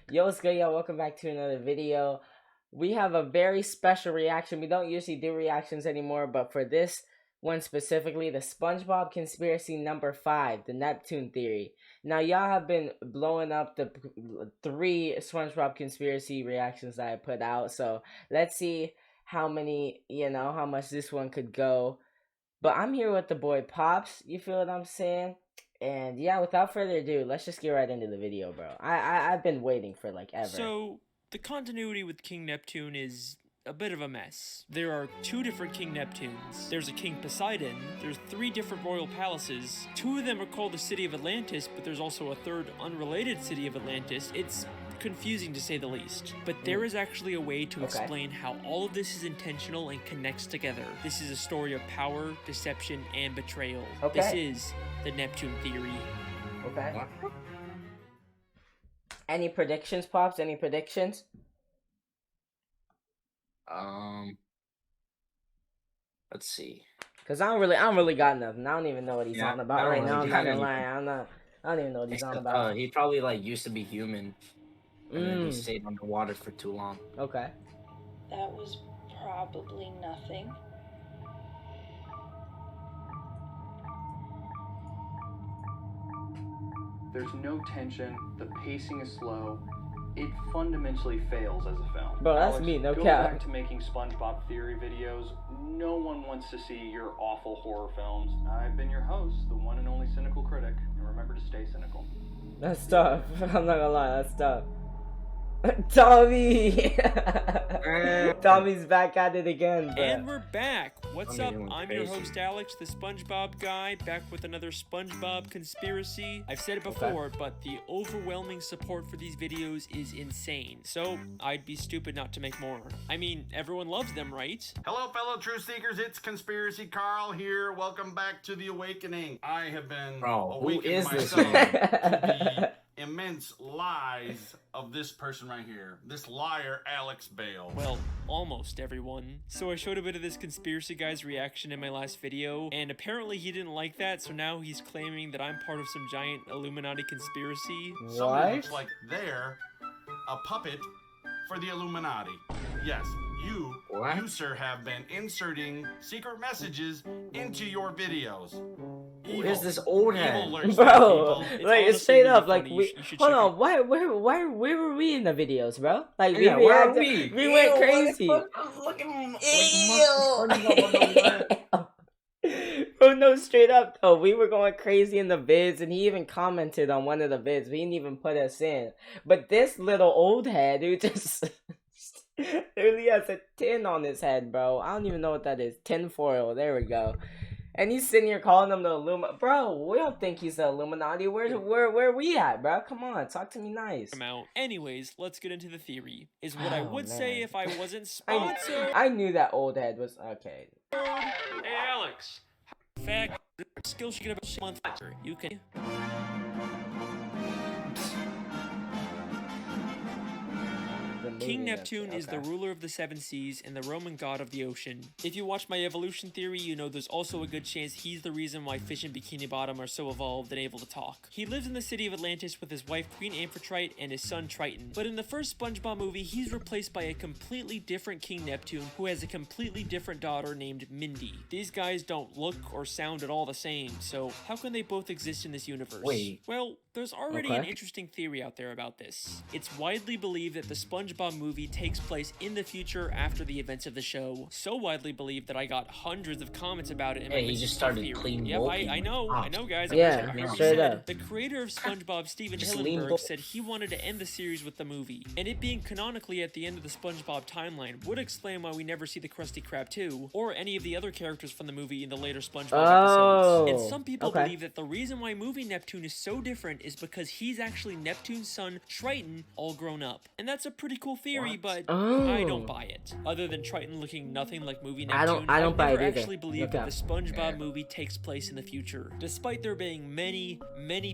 Yo, what's good, y'all? Welcome back to another video. We have a very special reaction. We don't usually do reactions anymore, but for this one specifically, the Spongebob conspiracy number 5, the Neptune theory. Now, y'all have been blowing up the 3 Spongebob conspiracy reactions that I put out, so let's see how many, how much this one could go. But I'm here with the boy Pops, you feel what I'm saying? And yeah, without further ado, let's just get right into the video, bro. I've been waiting for like ever. So, the continuity with King Neptune is a bit of a mess. There are 2 different King Neptunes. There's a King Poseidon. There's 3 different royal palaces. 2 of them are called the City of Atlantis, but there's also a 3rd unrelated City of Atlantis. It's confusing to say the least. But there is actually a way to explain how all of this is intentional and connects together. This is a story of power, deception, and betrayal. This is the Neptune theory. Okay. Any predictions, Pops? Any predictions? Let's see. Cause I don't really got nothing. I don't even know what he's on about right now. I'm not gonna lie. I don't even know what he's on about. He probably like used to be human, and then he stayed underwater for too long. Okay. That was probably nothing. There's no tension, the pacing is slow, it fundamentally fails as a film. Bro, that's Alex, me, no go cap. back to making Spongebob theory videos. No one wants to see your awful horror films. I've been your host, the one and only cynical critic, and remember to stay cynical. That's tough. I'm not gonna lie, that's tough. Tommy! Tommy's back at it again, bro. And we're back! What's up? I'm your host Alex, the Spongebob guy, back with another Spongebob conspiracy. I've said it before, but the overwhelming support for these videos is insane. So, I'd be stupid not to make more. I mean, everyone loves them, right? Hello, fellow truth seekers. It's Conspiracy Carl here. Welcome back to The Awakening. I have been awakened myself to the immense lies of this person right here. This liar, Alex Bale. Well, almost everyone. So I showed a bit of this conspiracy guy's reaction in my last video, and apparently he didn't like that, so now he's claiming that I'm part of some giant Illuminati conspiracy. Somebody looks like they're a puppet for the Illuminati. Yes, you sir, have been inserting secret messages into your videos. Who is this old head? Bro, like, it's straight up, like, hold on, where were we in the videos, bro? Like, we reacted, we went crazy. Bro, no, straight up, though, we were going crazy in the vids, and he even commented on one of the vids, but he didn't even put us in. But this little old head, who just literally has a tin on his head, bro. I don't even know what that is. Tinfoil, there we go. And he's sitting here calling them the Illuminati. Bro, we don't think he's the Illuminati. Where we at, bro? Come on, talk to me nice. Anyways, let's get into the theory. Is what I would say if I wasn't sponsored. I knew that old head was okay. Hey, Alex. Fact, skills you get about a month faster. You can. King Neptune is the ruler of the 7 seas and the Roman god of the ocean. If you watch my evolution theory, you know there's also a good chance he's the reason why fish in Bikini Bottom are so evolved and able to talk. He lives in the city of Atlantis with his wife Queen Amphitrite and his son Triton. But in the first SpongeBob movie, he's replaced by a completely different King Neptune who has a completely different daughter named Mindy. These guys don't look or sound at all the same, so how can they both exist in this universe? Well, there's already an interesting theory out there about this. It's widely believed that the SpongeBob movie takes place in the future after the events of the show. So widely believed that I got hundreds of comments about it in my he just started clean. Yep, I know guys. Straight up. The creator of SpongeBob, Steven Hillenburg, said he wanted to end the series with the movie, and it being canonically at the end of the SpongeBob timeline would explain why we never see the Krusty Krab 2 or any of the other characters from the movie in the later SpongeBob episodes. And some people believe that the reason why movie Neptune is so different is because he's actually Neptune's son Triton all grown up. And that's a pretty cool theory, but I don't buy it. Other than Triton looking nothing like movie Neptune, I don't buy it never either. actually believe that the SpongeBob movie takes place in the future. Despite there being many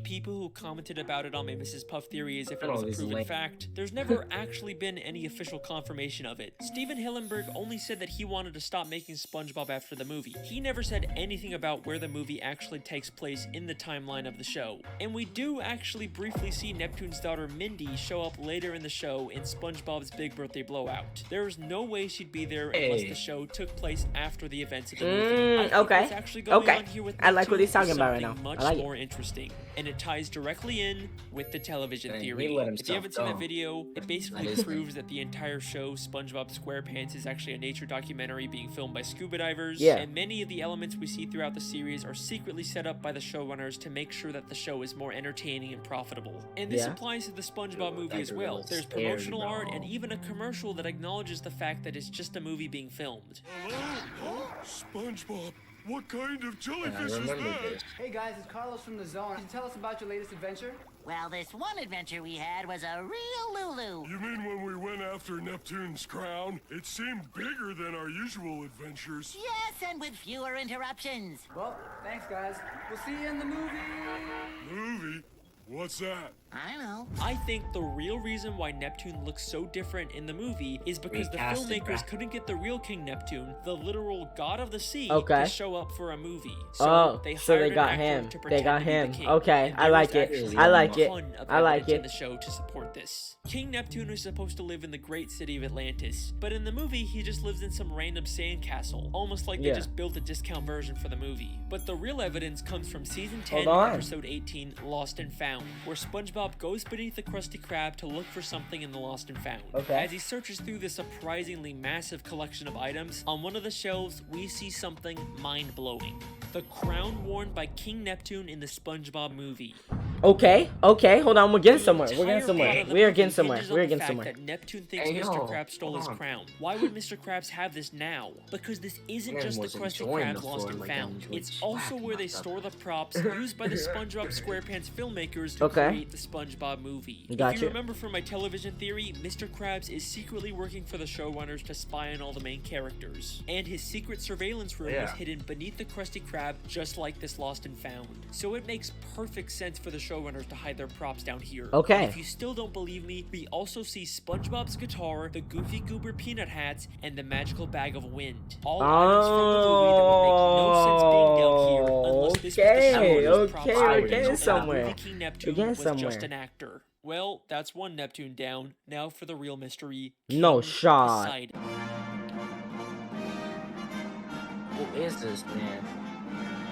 people who commented about it on my Mrs. Puff theory as if it was a proven fact, there's never actually been any official confirmation of it. Steven Hillenburg only said that he wanted to stop making SpongeBob after the movie. He never said anything about where the movie actually takes place in the timeline of the show. And we do actually briefly see Neptune's daughter Mindy show up later in the show in SpongeBob's Big Birthday Blowout. There is no way she'd be there unless the show took place after the events of the movie. I think what's actually going on here with I like what Neptune he's talking is about right now. something much I like more interesting, and it ties directly in with the television theory. He let If you haven't seen that himself video, it basically proves that the entire show SpongeBob SquarePants is actually a nature documentary being filmed by scuba divers, and many of the elements we see throughout the series are secretly set up by the showrunners to make sure that the show is more entertaining and profitable. And this applies to the SpongeBob movie as well. There's promotional art and even a commercial that acknowledges the fact that it's just a movie being filmed. Hello? SpongeBob, what kind of jellyfish is that? Hey guys, it's Carlos from the Zone. Can you tell us about your latest adventure? Well, this one adventure we had was a real Lulu. You mean when we went after Neptune's crown? It seemed bigger than our usual adventures. Yes, and with fewer interruptions. Well, thanks guys. We'll see you in the movie. Movie? What's that? I know. I think the real reason why Neptune looks so different in the movie is because the filmmakers couldn't get the real King Neptune, the literal god of the sea, to show up for a movie. So they got him. They got him. Okay, I like it. I like it. I like it. In the show to support this. King Neptune is supposed to live in the great city of Atlantis, but in the movie he just lives in some random sandcastle, almost like they just built a discount version for the movie. But the real evidence comes from season 10, episode 18, Lost and Found, where SpongeBob goes beneath the Krusty Krab to look for something in the Lost and Found. As he searches through the surprisingly massive collection of items, on one of the shelves we see something mind-blowing. The crown worn by King Neptune in the SpongeBob movie. Okay, hold on, we're getting somewhere. We are getting somewhere. That Neptune thinks Mr. Krabs stole his crown. Why would Mr. Krabs have this now? Because this isn't just the Krusty Krab Lost and Found. It's also where they store the props used by the SpongeBob SquarePants filmmakers to create the SpongeBob movie. If you remember from my television theory, Mr. Krabs is secretly working for the showrunners to spy on all the main characters. And his secret surveillance room is hidden beneath the Krusty Krab, just like this Lost and Found. So it makes perfect sense for the showrunners to hide their props down here. And if you still don't believe me, we also see SpongeBob's guitar, the Goofy Goober peanut hats, and the magical bag of wind. All items from the movie that would make no sense being down here unless this was the showrunners' props. Somewhere. King Neptune was just an actor. Well, that's one Neptune down. Now for the real mystery. No shot. Poseidon. Who is this man?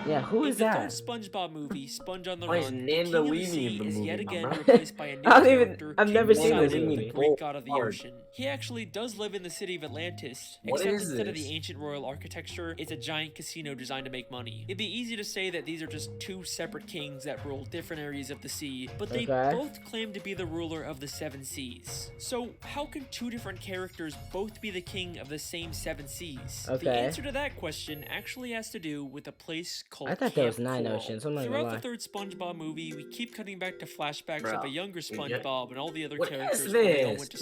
Yeah, who is that? In the third SpongeBob movie, Sponge on the Why is Run, Nan the the King of the Weenie Sea in the is movie, yet again bro? replaced by a new character, I've never seen the Poseidon, Weenie. the Greek god of the ocean. He actually does live in the city of Atlantis, except instead of the ancient royal architecture, it's a giant casino designed to make money. It'd be easy to say that these are just two separate kings that rule different areas of the sea, but they both claim to be the ruler of the seven seas. So how can two different characters both be the king of the same seven seas? The answer to that question actually has to do with a place called Camp Oceans. Throughout the third SpongeBob movie, we keep cutting back to flashbacks of a younger SpongeBob and all the other characters.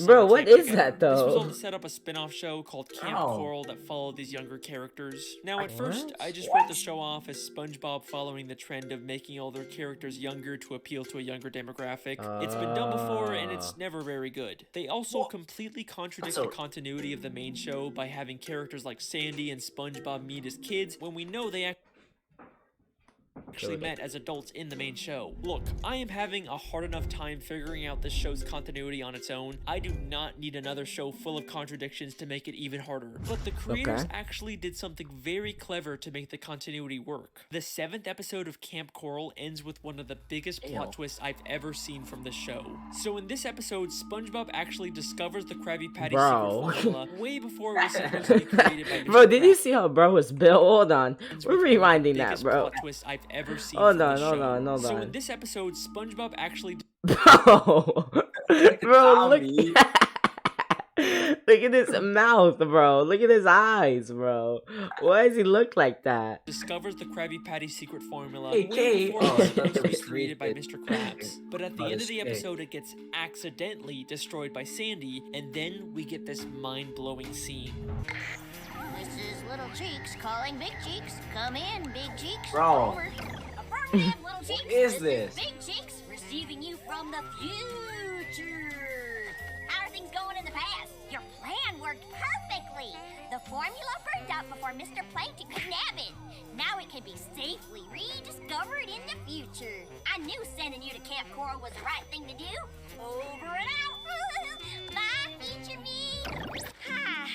What is that though? This was all to set up a spin-off show called Camp Coral that followed these younger characters. Now, at first, I just wrote the show off as SpongeBob following the trend of making all their characters younger to appeal to a younger demographic. It's been done before, and it's never very good. They also completely contradict the continuity of the main show by having characters like Sandy and SpongeBob meet as kids when we know they actually met as adults in the main show. Look, I am having a hard enough time figuring out this show's continuity on its own. I do not need another show full of contradictions to make it even harder. But the creators actually did something very clever to make the continuity work. The 7th episode of Camp Coral ends with one of the biggest plot twists I've ever seen from the show. So in this episode, SpongeBob actually discovers the Krabby Patty secret formula way before it was supposed to be created by Mr. Bro, did you see how bro was built? Hold on. We're rewinding that, bro. Plot twist I've ever seen. Hold on. So in this episode, SpongeBob actually bro, look at his mouth, bro. Look at his eyes, bro. Why does he look like that? Discovers the Krabby Patty secret formula way before it was supposed to be created by Mr. Krabs. But at the end of the episode, it gets accidentally destroyed by Sandy, and then we get this mind-blowing scene. This is Little Cheeks calling Big Cheeks. Come in, Big Cheeks. Bro. Over. Affirmative, Little Cheeks. What is this? Big Cheeks receiving you from the future. How are things going in the past? Your plan worked perfectly. The formula burned up before Mr. Plankton could nab it. Now it can be safely rediscovered in the future. I knew sending you to Camp Coral was the right thing to do. Over and out. Bye, future me. Ha.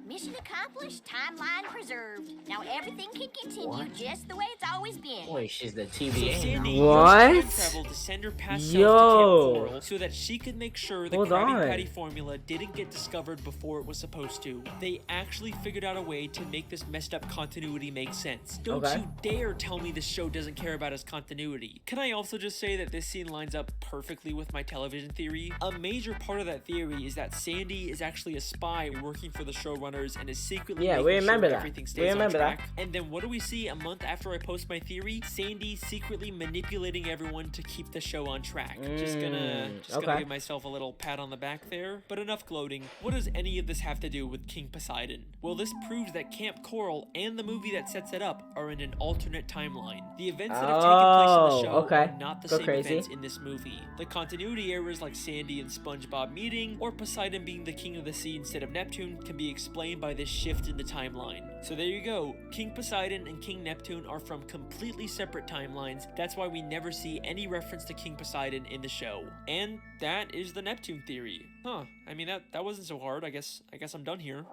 Mission accomplished, timeline preserved. Now everything can continue just the way it's always been. Boy, she's the So TVA. Sandy What? used time travel to send her past self to Yo. Camp Coral so that she could make sure the Hold Krabby on. Patty formula didn't get discovered before it was supposed to. They actually figured out a way to make this messed up continuity make sense. Don't Okay. you dare tell me this show doesn't care about its continuity. Can I also just say that this scene lines up perfectly with my television theory? A major part of that theory is that Sandy is actually a spy working for the showrunners and is secretly Yeah, we making remember sure that. everything We stays on remember that. track. And then what do we see a month after I post my theory? Sandy secretly manipulating everyone to keep the show on track. Just gonna okay. give myself a little pat on the back there. But enough gloating. What does any of this have to do with King Poseidon? Well, this proves that Camp Coral and the movie that sets it up are in an alternate timeline. The events that have taken place in the show okay. are not the Go same crazy. events in this movie. The continuity errors like Sandy and Spongebob meeting, or Poseidon being the king of the sea instead of Neptune, can be explained by this shift in the timeline. So there you go. King Poseidon and King Neptune are from completely separate timelines. That's why we never see any reference to King Poseidon in the show. And that is the Neptune theory. Huh. I mean, that wasn't so hard. I guess I'm done here.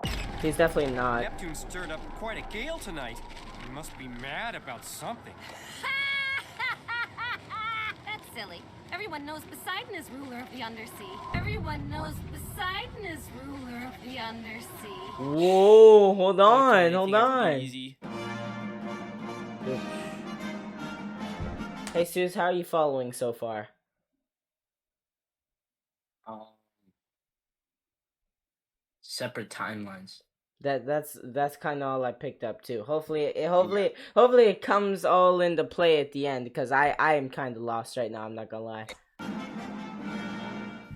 He's definitely not. Neptune stirred up quite a gale tonight. He must be mad about something. That's silly. Everyone knows Poseidon is ruler of the undersea. Everyone knows Poseidon is ruler of the undersea. Whoa, hold Why on, can't hold anything ever be on. easy? Hey, Suze, how are you following so far? Separate timelines. That's kind of all I picked up too. Hopefully it comes all into play at the end, because I am kind of lost right now. I'm not gonna lie.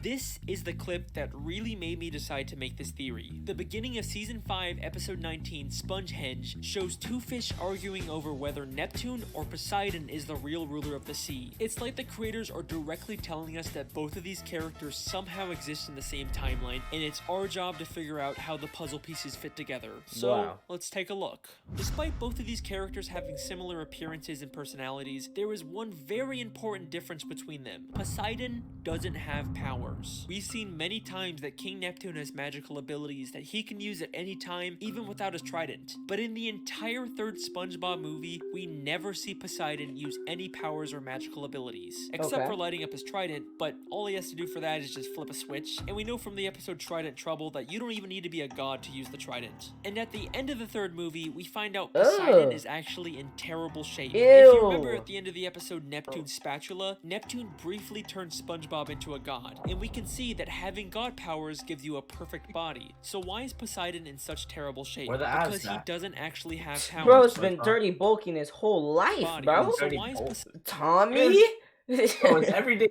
This is the clip that really made me decide to make this theory. The beginning of Season 5, Episode 19, Spongehenge, shows two fish arguing over whether Neptune or Poseidon is the real ruler of the sea. It's like the creators are directly telling us that both of these characters somehow exist in the same timeline, and it's our job to figure out how the puzzle pieces fit together. So, Wow. let's take a look. Despite both of these characters having similar appearances and personalities, there is one very important difference between them. Poseidon doesn't have powers. We've seen many times that King Neptune has magical abilities that he can use at any time, even without his trident. But in the entire third SpongeBob movie, we never see Poseidon use any powers or magical abilities, except for lighting up his trident, but all he has to do for that is just flip a switch. And we know from the episode Trident Trouble that you don't even need to be a god to use the trident. And at the end of the third movie, we find out Poseidon is actually in terrible shape. If you remember at the end of the episode Neptune's Spatula, Neptune briefly turned SpongeBob into a god, and we can see that having god powers gives you a perfect body. So why is Poseidon in such terrible shape? Where the abs Because he at? doesn't actually have powers. Bro's been dirty bulking his whole life, Body. bro. So why is Tommy? Oh, it's every day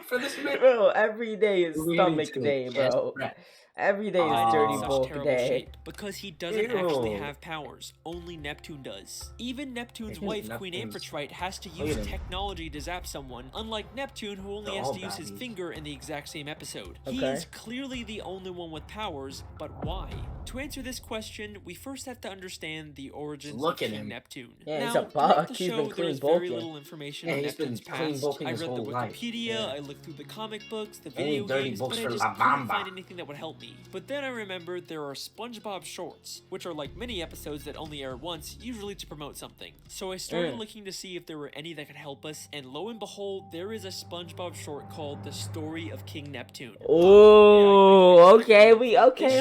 for this man. Bro, every day is Really stomach too. day, Yes, bro. right. Every day is Poseidon dirty in such bulk terrible day. shape because he doesn't actually Ew. have powers. Only Neptune does. Even Neptune's Because wife, Queen Neptune's- Amphitrite, has to Look use at him. technology to zap someone, unlike Neptune, who only They're has all to use his baddies. finger in the exact same episode. He Okay. is clearly the only one with powers, but why? To answer this question, we first have to understand the origins Look of at King him. Neptune. Yeah, now, he's a throughout buck. the He's show, been there clean is very bulking. little information Yeah, on he's been Neptune's clean past. bulking I his read the whole life. Wikipedia, Yeah. I looked through the comic books, the Any video dirty games, books but I for just La couldn't Bamba. find anything that would help me. But then I remembered there are SpongeBob shorts, which are like mini episodes that only air once, usually to promote something. So I started looking to see if there were any that could help us, and lo and behold, there is a SpongeBob short called The Story of King Neptune. Oh, okay, This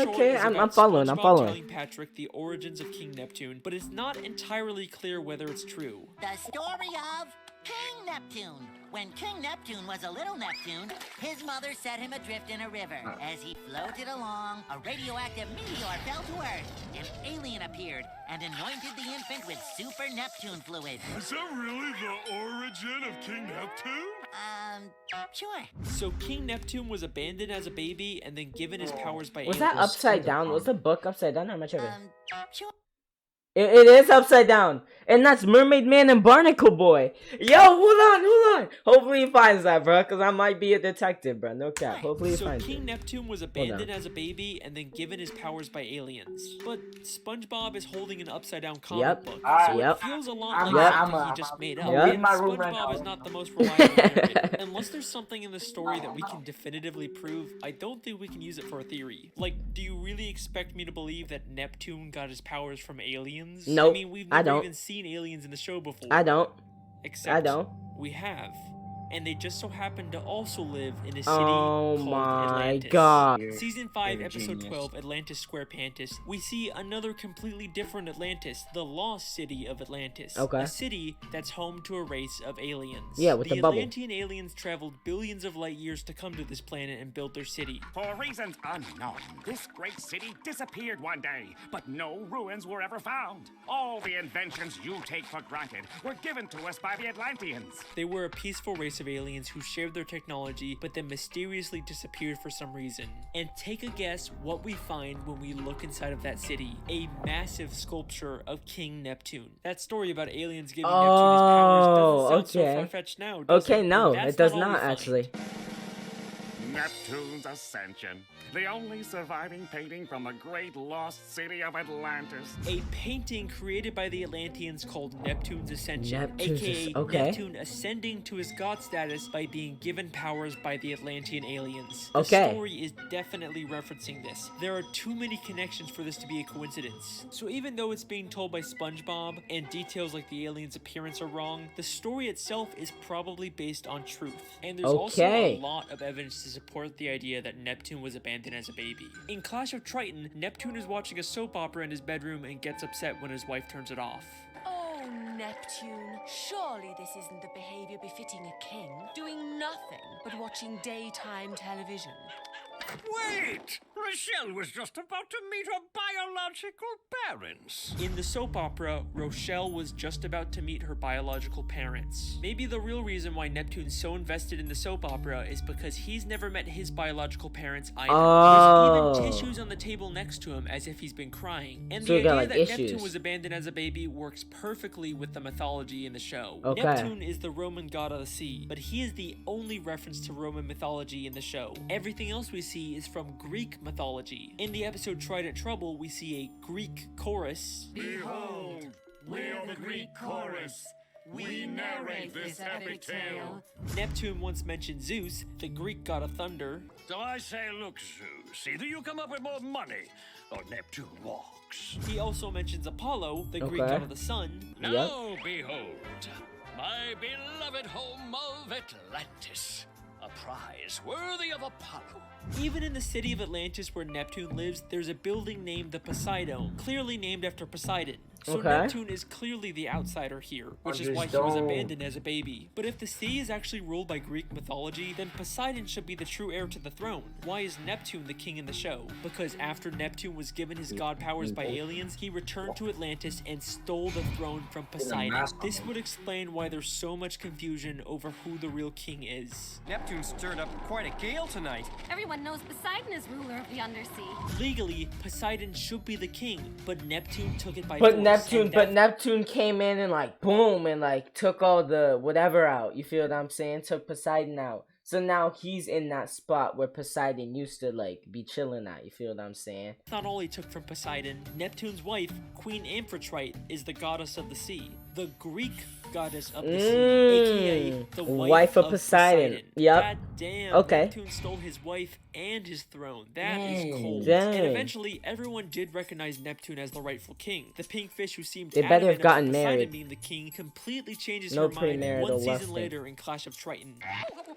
short okay. is I'm about following, I'm SpongeBob following. telling Patrick the origins of King Neptune, but it's not entirely clear whether it's true. The story of King Neptune. When King Neptune was a little Neptune, his mother set him adrift in a river. As he floated along, a radioactive meteor fell to Earth. An alien appeared and anointed the infant with super Neptune fluid. Is that really the origin of King Neptune? Sure. So King Neptune was abandoned as a baby and then given his powers by Was that animals. upside down? Was the book upside down? How much of it? Sure. It is upside down. And that's Mermaid Man and Barnacle Boy. Yo, hold on. Hopefully he finds that, bro, because I might be a detective, bro. No cap. Hopefully he finds it. So King Neptune was abandoned as a baby and then given his powers by aliens. But SpongeBob is holding an upside down comic book, so it feels a lot like something he just made up. SpongeBob is not the most reliable narrator. Unless there's something in the story that we can definitively prove, I don't think we can use it for a theory. Like, do you really expect me to believe that Neptune got his powers from aliens? Nope, I mean, we've never even seen aliens in the show before. Except we have. And they just so happen to also live in a city called Atlantis. God. Season 5, Episode 12, Atlantis Square Pantis, we see another completely different Atlantis, the lost city of Atlantis. A city that's home to a race of aliens. Yeah, with the bubble. The Atlantean aliens traveled billions of light years to come to this planet and build their city. For reasons unknown, this great city disappeared one day, but no ruins were ever found. All the inventions you take for granted were given to us by the Atlanteans. They were a peaceful race of aliens who shared their technology but then mysteriously disappeared for some reason. And take a guess what we find when we look inside of that city. A massive sculpture of King Neptune. That story about aliens giving Neptune his powers doesn't sound so far-fetched now, does it? No, it does not actually. Neptune's Ascension, the only surviving painting from the great lost city of Atlantis. A painting created by the Atlanteans called Neptune's Ascension, aka Neptune ascending to his god status by being given powers by the Atlantean aliens. The story is definitely referencing this. There are too many connections for this to be a coincidence. So even though it's being told by SpongeBob and details like the aliens' appearance are wrong, the story itself is probably based on truth. And there's also a lot of evidence to support the idea that Neptune was abandoned as a baby. In Clash of Triton, Neptune is watching a soap opera in his bedroom and gets upset when his wife turns it off. Oh, Neptune, surely this isn't the behavior befitting a king, doing nothing but watching daytime television. Wait! Rochelle was just about to meet her biological parents. In the soap opera, Rochelle was just about to meet her biological parents. Maybe the real reason why Neptune's so invested in the soap opera is because he's never met his biological parents either. There's even tissues on the table next to him as if he's been crying. And the idea that Neptune was abandoned as a baby works perfectly with the mythology in the show. Neptune is the Roman god of the sea, but he is the only reference to Roman mythology in the show. Everything else we see is from Greek mythology. In the episode Trident Trouble, we see a Greek chorus. Behold, we're the Greek chorus. We narrate this epic tale. Neptune once mentioned Zeus, the Greek god of thunder. So I say, look, Zeus, either you come up with more money, or Neptune walks. He also mentions Apollo, the Greek god of the sun. Now behold, my beloved home of Atlantis. A prize worthy of Apollo. Even in the city of Atlantis where Neptune lives, there's a building named the Poseidon, clearly named after Poseidon. So Neptune is clearly the outsider here, which is why he was abandoned as a baby. But if the sea is actually ruled by Greek mythology, then Poseidon should be the true heir to the throne. Why is Neptune the king in the show? Because after Neptune was given his god powers by aliens, he returned to Atlantis and stole the throne from Poseidon. This would explain why there's so much confusion over who the real king is. Neptune stirred up quite a gale tonight. Everyone knows Poseidon is ruler of the undersea. Legally, Poseidon should be the king, but Neptune took it by force. Neptune came in and like boom and like took all the whatever out. You feel what I'm saying? Took Poseidon out. So now he's in that spot where Poseidon used to like be chilling at. You feel what I'm saying? Not all he took from Poseidon. Neptune's wife, Queen Amphitrite, is the goddess of the sea. The Greek goddess of the sea, aka the wife of Poseidon. Yep. God damn, Neptune stole his wife and his throne. That is cold. And eventually, everyone did recognize Neptune as the rightful king. The pink fish who seemed adamant about Poseidon being the king completely changes her mind one season later in Clash of Triton.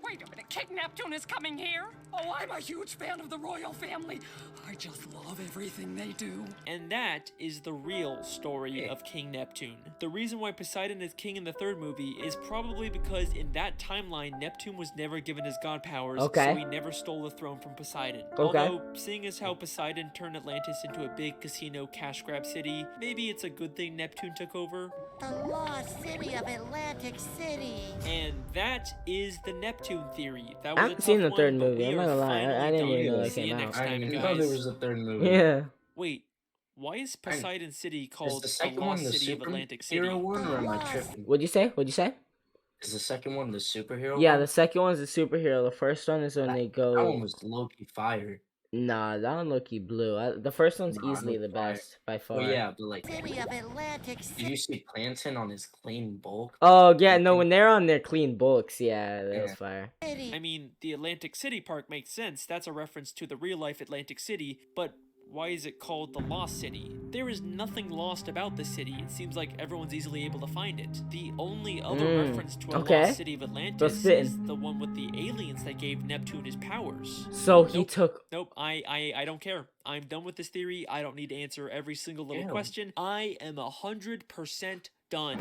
Wait a minute, King Neptune is coming here? Oh, I'm a huge fan of the royal family. I just love everything they do. And that is the real story of King Neptune. The reason why Poseidon is king in the third movie is probably because in that timeline, Neptune was never given his god powers, so he never stole the throne from Poseidon. Although, seeing as how Poseidon turned Atlantis into a big casino cash grab city, maybe it's a good thing Neptune took over. The lost city of Atlantic City. And that is the Neptune theory. That was I haven't seen the third movie. I'm not gonna lie. I didn't even know that came out. I thought there was a third movie. Yeah. Wait, Why is Poseidon City called the the second Lost one the City of Atlantic City? superhero one, or am I tripping? What'd you say? What'd you say? Is the second one the superhero Yeah, one? the second one's the superhero. The first one is when they go. That one was low-key fire. Nah, that one low-key blue. The first one's easily the fire. best by far. Well, yeah, but like, City of Atlantic City. did you see Plantain on his clean bulk? Oh yeah, no, when they're on their clean bulks, yeah, that was fire. I mean, the Atlantic City Park makes sense. That's a reference to the real-life Atlantic City, but why is it called the Lost City? There is nothing lost about the city. It seems like everyone's easily able to find it. The only other reference to a lost city of Atlantis is the one with the aliens that gave Neptune his powers. So he took... Nope, I don't care. I'm done with this theory. I don't need to answer every single little question. I am 100% done.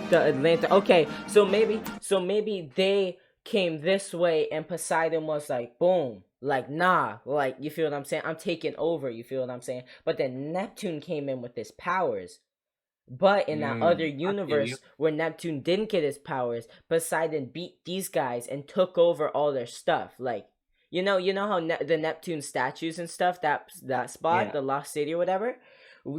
The Atlanta... Okay, so maybe they came this way and Poseidon was like, boom. Like, nah, like, you feel what I'm saying? I'm taking over, you feel what I'm saying? But then Neptune came in with his powers. But in that other universe where Neptune didn't get his powers, Poseidon beat these guys and took over all their stuff. Like, you know how the Neptune statues and stuff, that spot, the Lost City or whatever?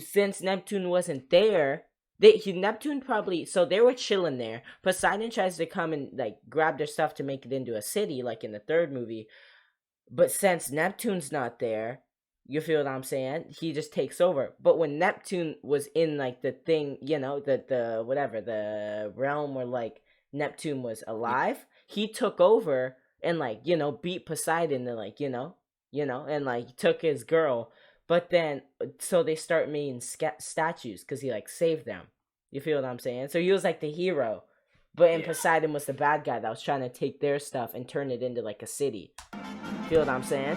Since Neptune wasn't there, Neptune probably... So they were chilling there. Poseidon tries to come and, like, grab their stuff to make it into a city, like in the third movie. But since Neptune's not there, you feel what I'm saying? He just takes over. But when Neptune was in, like, the thing, you know, the realm where, like, Neptune was alive, he took over and, like, you know, beat Poseidon and, like, you know, and, like, took his girl. But then, so they start making statues because he, like, saved them. You feel what I'm saying? So he was, like, the hero. But Poseidon was the bad guy that was trying to take their stuff and turn it into, like, a city. Feel what I'm saying?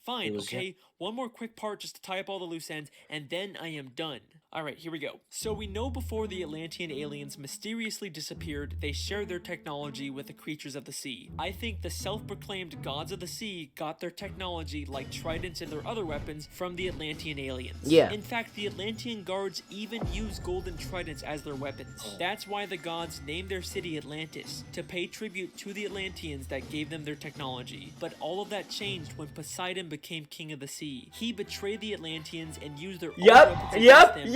Fine, okay? One more quick part just to tie up all the loose ends, and then I am done. Alright, here we go. So we know before the Atlantean aliens mysteriously disappeared, they shared their technology with the creatures of the sea. I think the self-proclaimed gods of the sea got their technology, like tridents and their other weapons, from the Atlantean aliens. Yeah. In fact, the Atlantean guards even use golden tridents as their weapons. That's why the gods named their city Atlantis, to pay tribute to the Atlanteans that gave them their technology. But all of that changed when Poseidon became king of the sea. He betrayed the Atlanteans and used their own weapons against them.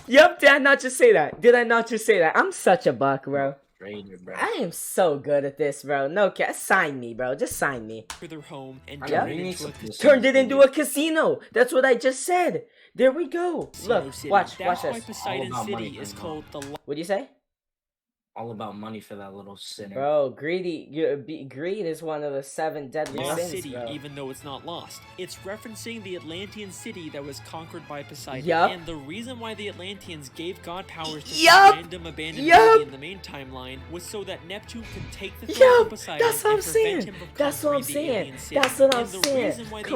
Yep, did I not just say that? Did I not just say that? I'm such a buck, bro. Traitor, bro. I am so good at this, bro. No, sign me, bro. Just sign me. For their home and turned it into a casino. That's what I just said. There we go. Look, watch That's why this. Poseidon City is called the... What'd you say? All about money for that little sinner. Bro, greed is one of the 7 deadly sins, city, bro. even though it's not lost. It's referencing the Atlantean city that was conquered by Poseidon. And the reason why the Atlanteans gave god powers to some random abandoned city in the main timeline was so that Neptune could take the throne from Poseidon and prevent him from conquering the alien city. That's what I'm and the reason why the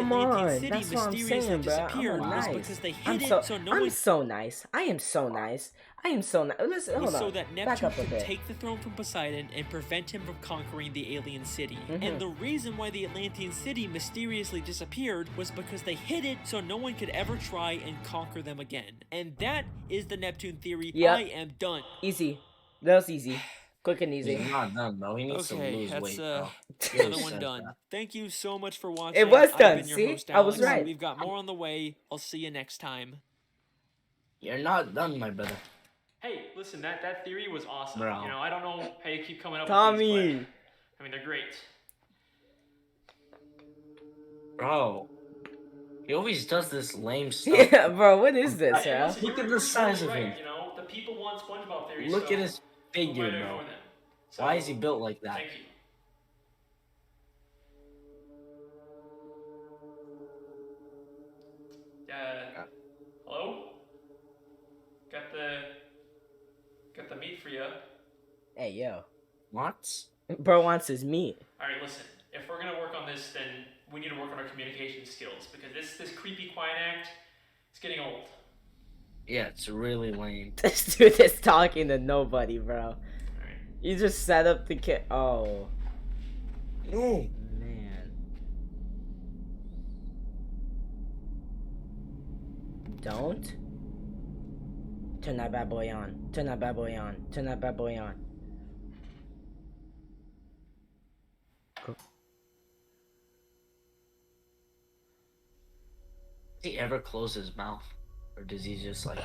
Atlantean city mysteriously disappeared was because they hid it so no one... I'm so nice. I am so nice. Listen, hold on. So that Neptune could take the throne from Poseidon and prevent him from conquering the alien city. And the reason why the Atlantean city mysteriously disappeared was because they hid it so no one could ever try and conquer them again. And that is the Neptune theory. I am done. Easy. That was easy. Quick and easy. He's not done, bro. He needs to lose weight, bro. Another one done. Thank you so much for watching. It was done. I've been your See? host, I was right. We've got more on the way. I'll see you next time. You're not done, my brother. Hey, listen, that theory was awesome. Bro. You know, I don't know how you keep coming up Tommy. with these, but, I mean, they're great. Bro. He always does this lame stuff. Yeah, bro, what is this, bro? Look at the size of him. You know, the people want Spongebob theories. Look at his figure, bro. Why is he built like that? Thank you. Hello? Got the meat for you. Hey, yo. What? Bro wants his meat. Alright, listen. If we're gonna work on this, then we need to work on our communication skills, because this creepy quiet act is getting old. Yeah, it's really lame. This dude is talking to nobody, bro. You just set up the kid. Oh. No. Man. Don't. Turn that bad boy on. Turn that bad boy on. Turn that bad boy on. Go. Does he ever close his mouth? Or does he just like...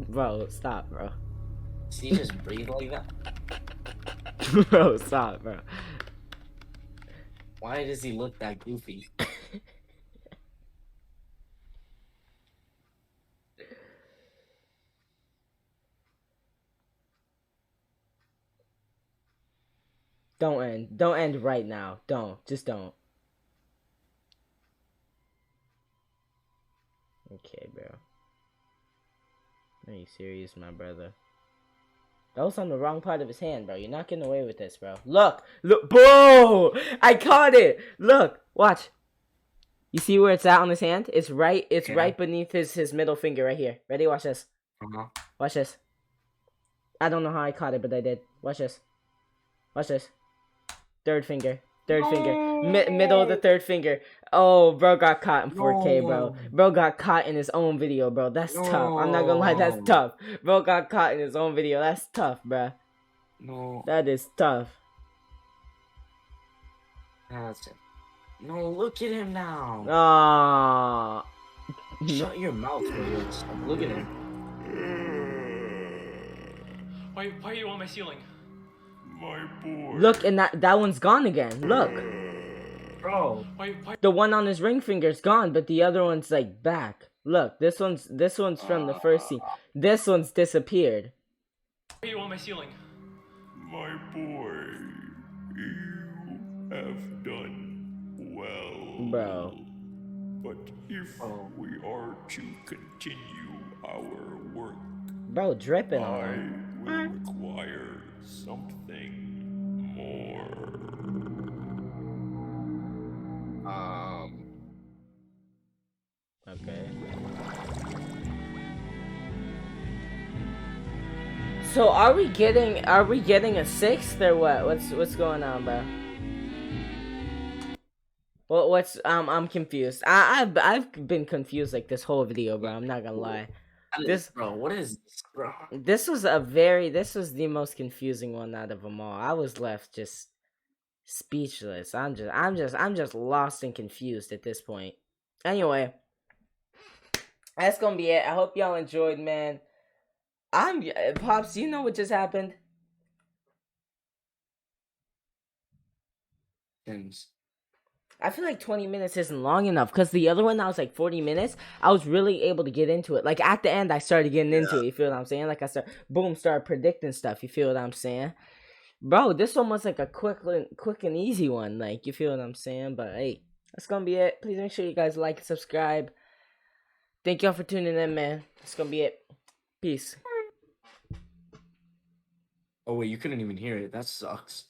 Bro, stop, bro. Does he just breathe like that? Bro, stop, bro. Why does he look that goofy? Don't end. Don't end right now. Don't. Just don't. Okay, bro. Are you serious, my brother? That was on the wrong part of his hand, bro. You're not getting away with this, bro. Look! Look! Bro! I caught it! Look! Watch. You see where it's at on his hand? It's right right beneath his middle finger right here. Ready? Watch this. Watch this. I don't know how I caught it, but I did. Watch this. Watch this. Third finger. Third finger. Middle of the third finger. Oh, bro got caught in 4K, bro. Bro got caught in his own video, bro. That's tough. I'm not gonna lie, that's tough. Bro got caught in his own video. That's tough, bro. No. That is tough. That's it. No, look at him now. Ah. Shut your mouth, bro. Stop. Look at him. Why are you on my ceiling? My boy. Look, and that one's gone again. Look. Bro. Why? The one on his ring finger's gone, but the other one's like back. Look, this one's from the first scene. This one's disappeared. Why are you on my ceiling? My boy, you have done well. Bro. But if we are to continue our work, Bro, dripping on him. I will require something more. Okay. So are we getting a sixth or what? What's going on, bro? Well, I'm confused. I've been confused like this whole video, bro. I'm not gonna lie. Bro, what is this, bro? This was the most confusing one out of them all. I was left just speechless. I'm just lost and confused at this point. Anyway, that's gonna be it. I hope y'all enjoyed, man. Pops, you know what just happened? I feel like 20 minutes isn't long enough because the other one that was like 40 minutes, I was really able to get into it. Like at the end, I started getting into it. You feel what I'm saying? Like I started predicting stuff. You feel what I'm saying? Bro, this one was like a quick and easy one. Like, you feel what I'm saying? But hey, that's gonna be it. Please make sure you guys like and subscribe. Thank y'all for tuning in, man. That's gonna be it. Peace. Oh wait, you couldn't even hear it. That sucks.